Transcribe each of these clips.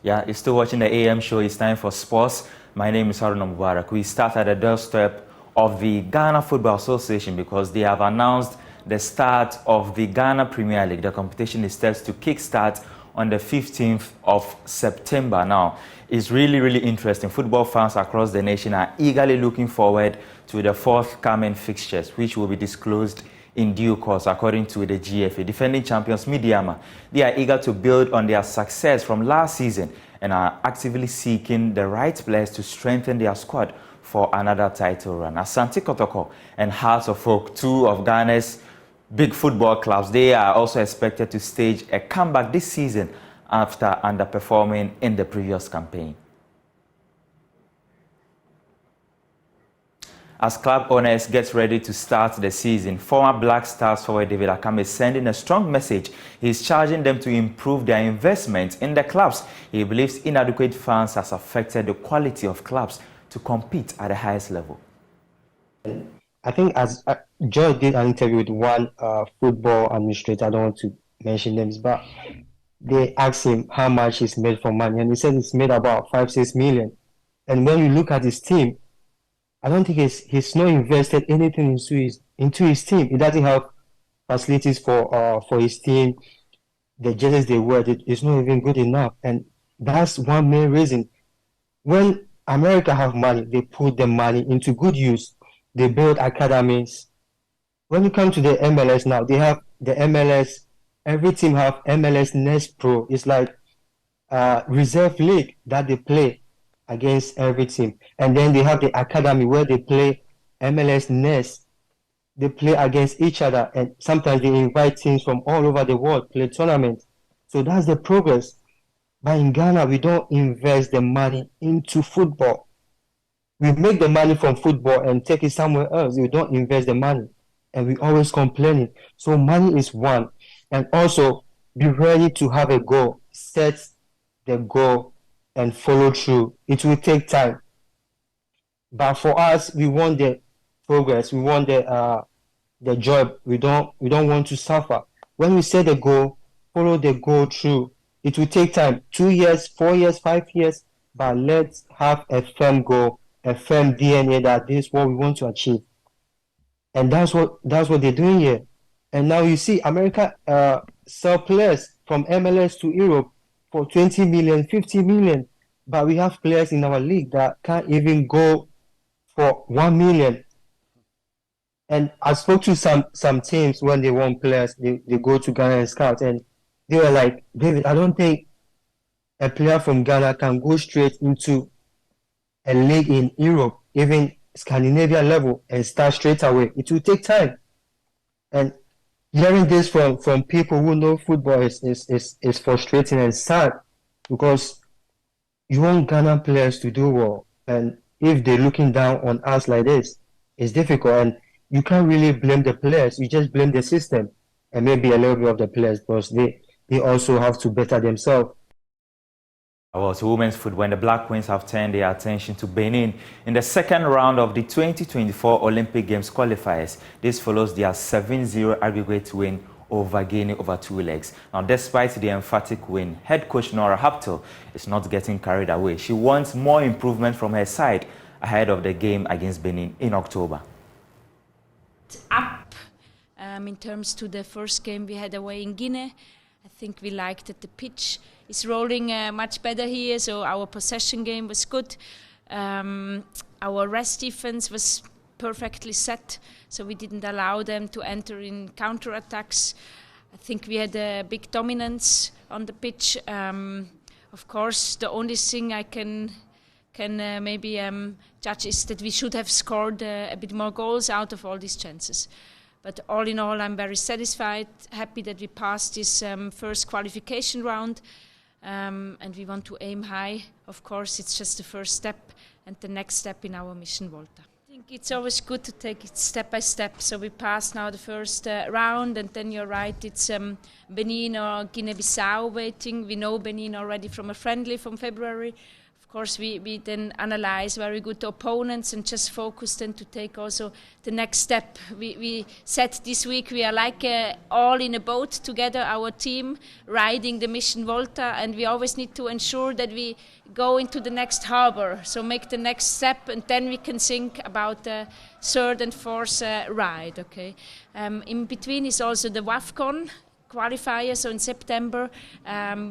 Yeah, you're still watching the AM show. It's time for sports. My name is Haruna Mubarak. We start at the doorstep of the Ghana Football Association because they have announced the start of the Ghana Premier League. The competition is set to kickstart on the 15th of September. Now, it's really interesting. Football fans across the nation are eagerly looking forward to the forthcoming fixtures, which will be disclosed in due course, according to the GFA. Defending champions Midiama, they are eager to build on their success from last season and are actively seeking the right players to strengthen their squad for another title run. Asante Kotoko and Hearts of Oak, two of Ghana's big football clubs, they are also expected to stage a comeback this season after underperforming in the previous campaign. As club owners get ready to start the season, former Black Stars forward David Accam is sending a strong message. He's charging them to improve their investment in the clubs. He believes inadequate funds has affected the quality of clubs to compete at the highest level. I think as Joy did an interview with one football administrator, I don't want to mention names, but they asked him how much he's made from money, and he said it's made about 5-6 million. And when you look at his team, I don't think he's not invested anything into his team. He doesn't have facilities for his team. The jerseys they wear, it's not even good enough, and that's one main reason. When America have money, they put the money into good use. They build academies. When you come to the MLS now, they have the MLS. Every team have MLS Next Pro. It's like reserve league that they play against every team. And then they have the academy where they play MLS Nest. They play against each other, and sometimes they invite teams from all over the world play tournaments. So that's the progress. But in Ghana, we don't invest the money into football. We make the money from football and take it somewhere else. We don't invest the money, and we always complaining. So money is one, and also be ready to have a goal. Set the goal and follow through. It will take time, but for us, we want the progress. We want the job. We don't want to suffer. When we set the goal, follow the goal through. It will take time, 2 years, 4 years, 5 years, but let's have a firm goal, a firm DNA that this is what we want to achieve. And that's what they're doing here. And now you see America sell players from MLS to Europe for 20 million, 50 million. But we have players in our league that can't even go for 1 million. And I spoke to some teams when they want players, they go to Ghana and scout, and they were like, David, I don't think a player from Ghana can go straight into a league in Europe, even Scandinavia level, and start straight away. It will take time. And hearing this from people who know football is frustrating and sad, because you want Ghana players to do well. And if they're looking down on us like this, it's difficult. And you can't really blame the players. You just blame the system and maybe a little bit of the players, because they also have to better themselves. Well, to women's football, when the Black Queens have turned their attention to Benin in the second round of the 2024 Olympic Games qualifiers. This follows their 7-0 aggregate win over Guinea over 2 legs. Now, despite the emphatic win, head coach Nora Haptel is not getting carried away. She wants more improvement from her side ahead of the game against Benin in October. Up in terms to the first game we had away in Guinea. I think we liked that the pitch is rolling much better here, so our possession game was good. Our rest defense was perfectly set, so we didn't allow them to enter in counter-attacks. I think we had a big dominance on the pitch. Of course, the only thing I can maybe judge is that we should have scored a bit more goals out of all these chances. But all in all, I'm very satisfied, happy that we passed this first qualification round, and we want to aim high. Of course, it's just the first step and the next step in our mission Volta. I think it's always good to take it step by step. So we passed now the first round, and then you're right, it's Benin or Guinea-Bissau waiting. We know Benin already from a friendly from February. Of course, we then analyze very good opponents and just focus then to take also the next step. We said this week we are like all in a boat together, our team, riding the Mission Volta, and we always need to ensure that we go into the next harbor, so make the next step, and then we can think about the third and fourth ride. Okay. In between is also the WAFCON qualifiers. So in September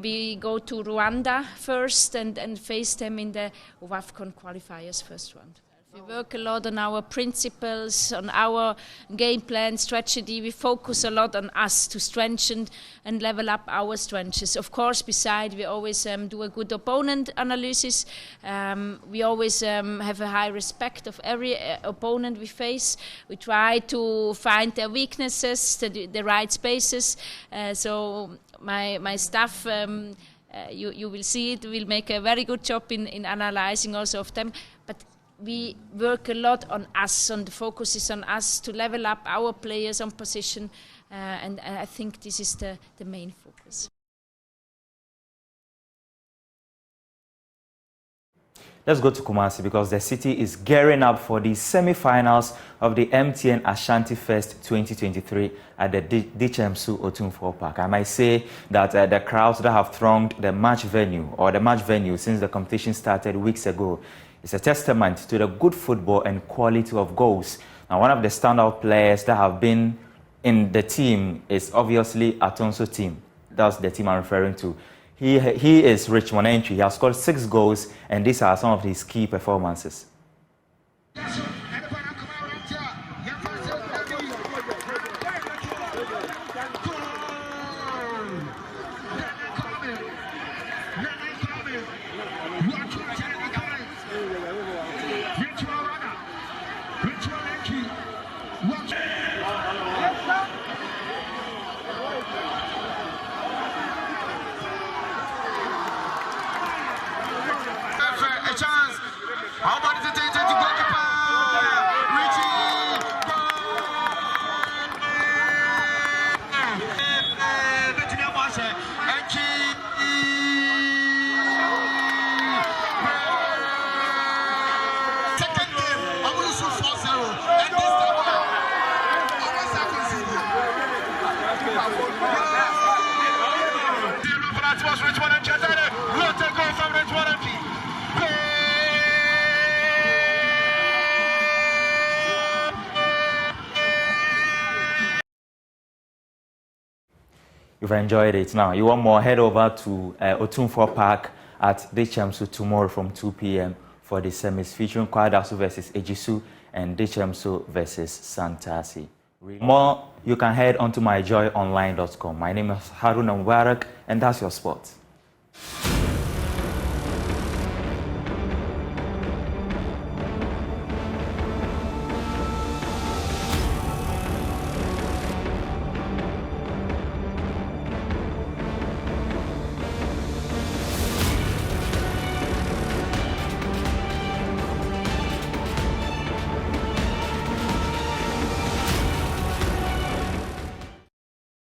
we go to Rwanda first and face them in the WAFCON qualifiers first round. We work a lot on our principles, on our game plan, strategy. We focus a lot on us to strengthen and level up our strengths. Of course, beside we always do a good opponent analysis. We always have a high respect of every opponent we face. We try to find their weaknesses, the right spaces. So my staff, you will see it, will make a very good job in analyzing also of them. But we work a lot on us, on the focus is on us to level up our players on position, and I think this is the main focus. Let's go to Kumasi because the city is gearing up for the semi-finals of the MTN Ashanti Fest 2023 at the Dichemsu Otunfo Park. I might say that the crowds that have thronged the match venue since the competition started weeks ago is a testament to the good football and quality of goals. Now, one of the standout players that have been in the team is obviously Atonso team. That's the team I'm referring to. He is Richmond entry. He has scored 6 goals, and these are some of his key performances. You've enjoyed it. Now, you want more, head over to Otunfo Park at Dichemsu tomorrow from 2 p.m. for the semis featuring Kwadasu versus Ejisu and Dichemsu versus Santasi. More, you can head onto myjoyonline.com. My name is Haruna Mubarak, and that's your sport.